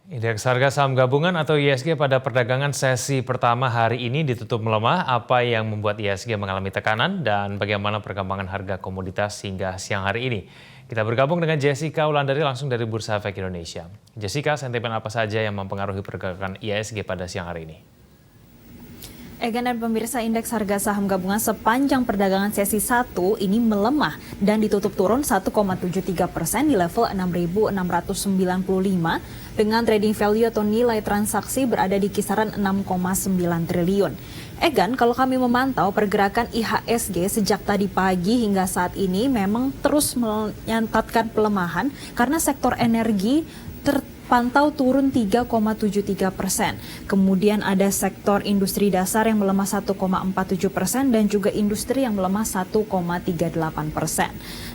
Indeks harga saham gabungan atau IHSG pada perdagangan sesi pertama hari ini ditutup melemah. Apa yang membuat IHSG mengalami tekanan dan bagaimana perkembangan harga komoditas hingga siang hari ini? Kita bergabung dengan Jessica Wulandari langsung dari Bursa Efek Indonesia. Jessica, sentimen apa saja yang mempengaruhi pergerakan IHSG pada siang hari ini? Egan dan pemirsa, indeks harga saham gabungan sepanjang perdagangan sesi 1 ini melemah dan ditutup turun 1,73% di level 6.695 dengan trading value atau nilai transaksi berada di kisaran 6,9 triliun. Egan, kalau kami memantau pergerakan IHSG sejak tadi pagi hingga saat ini memang terus menyatatkan pelemahan karena sektor energi terpantau turun 3,73%. Kemudian ada sektor industri dasar yang melemah 1,47% dan juga industri yang melemah 1,38%.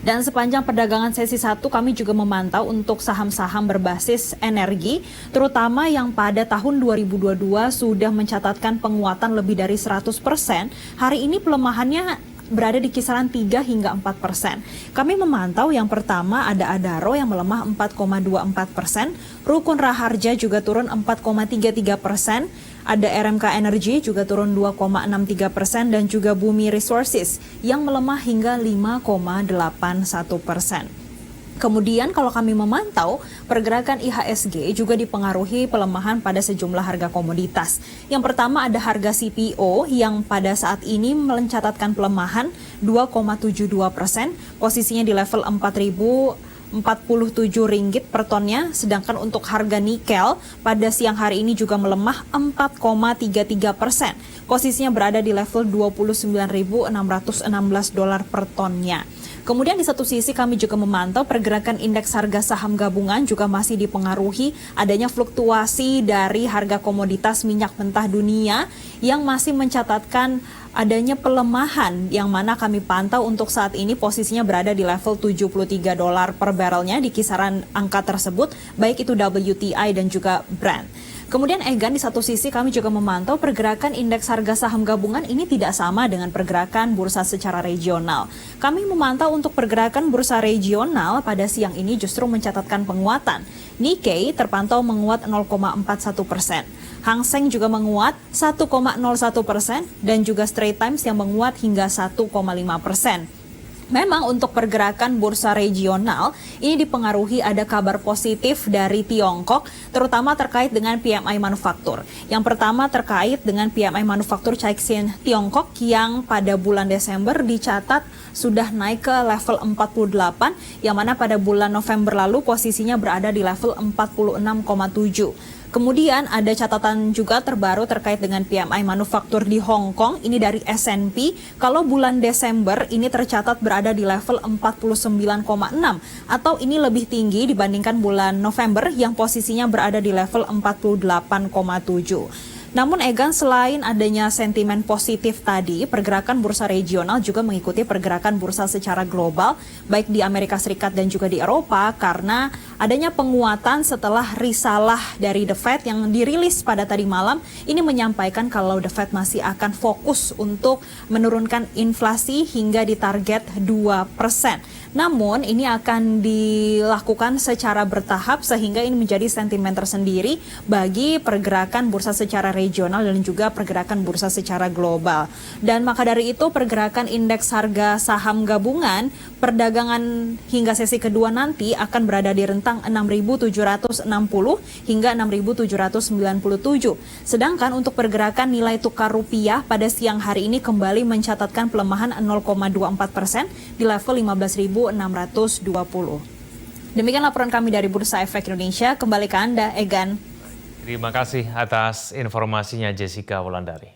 Dan sepanjang perdagangan sesi 1 kami juga memantau untuk saham-saham berbasis energi, terutama yang pada tahun 2022 sudah mencatatkan penguatan lebih dari 100%. Hari ini pelemahannya berada di kisaran 3 hingga 4%. Kami memantau yang pertama ada Adaro yang melemah 4,24%, Rukun Raharja juga turun 4,33%, ada RMK Energy juga turun 2,63% dan juga Bumi Resources yang melemah hingga 5,81%. Kemudian kalau kami memantau, pergerakan IHSG juga dipengaruhi pelemahan pada sejumlah harga komoditas. Yang pertama ada harga CPO yang pada saat ini mencatatkan pelemahan 2,72%, posisinya di level 4.047 ringgit per tonnya, sedangkan untuk harga nikel pada siang hari ini juga melemah 4,33%. Posisinya berada di level 29.616 dolar per tonnya. Kemudian di satu sisi kami juga memantau pergerakan indeks harga saham gabungan juga masih dipengaruhi adanya fluktuasi dari harga komoditas minyak mentah dunia yang masih mencatatkan adanya pelemahan yang mana kami pantau untuk saat ini posisinya berada di level 73 dolar per barrelnya di kisaran angka tersebut, baik itu WTI dan juga Brent. Kemudian Egan, di satu sisi kami juga memantau pergerakan indeks harga saham gabungan ini tidak sama dengan pergerakan bursa secara regional. Kami memantau untuk pergerakan bursa regional pada siang ini justru mencatatkan penguatan. Nikkei terpantau menguat 0,41%. Hang Seng juga menguat 1,01% dan juga Straits Times yang menguat hingga 1,5%. Memang untuk pergerakan bursa regional ini dipengaruhi ada kabar positif dari Tiongkok, terutama terkait dengan PMI manufaktur. Yang pertama terkait dengan PMI manufaktur Caixin Tiongkok yang pada bulan Desember dicatat sudah naik ke level 48, yang mana pada bulan November lalu posisinya berada di level 46,7. Kemudian ada catatan juga terbaru terkait dengan PMI manufaktur di Hong Kong, ini dari S&P. Kalau bulan Desember ini tercatat berada di level 49,6 atau ini lebih tinggi dibandingkan bulan November yang posisinya berada di level 48,7. Namun Egan, selain adanya sentimen positif tadi, pergerakan bursa regional juga mengikuti pergerakan bursa secara global, baik di Amerika Serikat dan juga di Eropa, karena adanya penguatan setelah risalah dari The Fed yang dirilis pada tadi malam, ini menyampaikan kalau The Fed masih akan fokus untuk menurunkan inflasi hingga di target 2%. Namun ini akan dilakukan secara bertahap sehingga ini menjadi sentimen tersendiri bagi pergerakan bursa secara regional dan juga pergerakan bursa secara global. Dan maka dari itu pergerakan indeks harga saham gabungan perdagangan hingga sesi kedua nanti akan berada di rentang 6.760 hingga 6.797. Sedangkan untuk pergerakan nilai tukar rupiah pada siang hari ini kembali mencatatkan pelemahan 0,24% di level 15.620. Demikian laporan kami dari Bursa Efek Indonesia. Kembali ke Anda, Egan. Terima kasih atas informasinya Jessica Wulandari.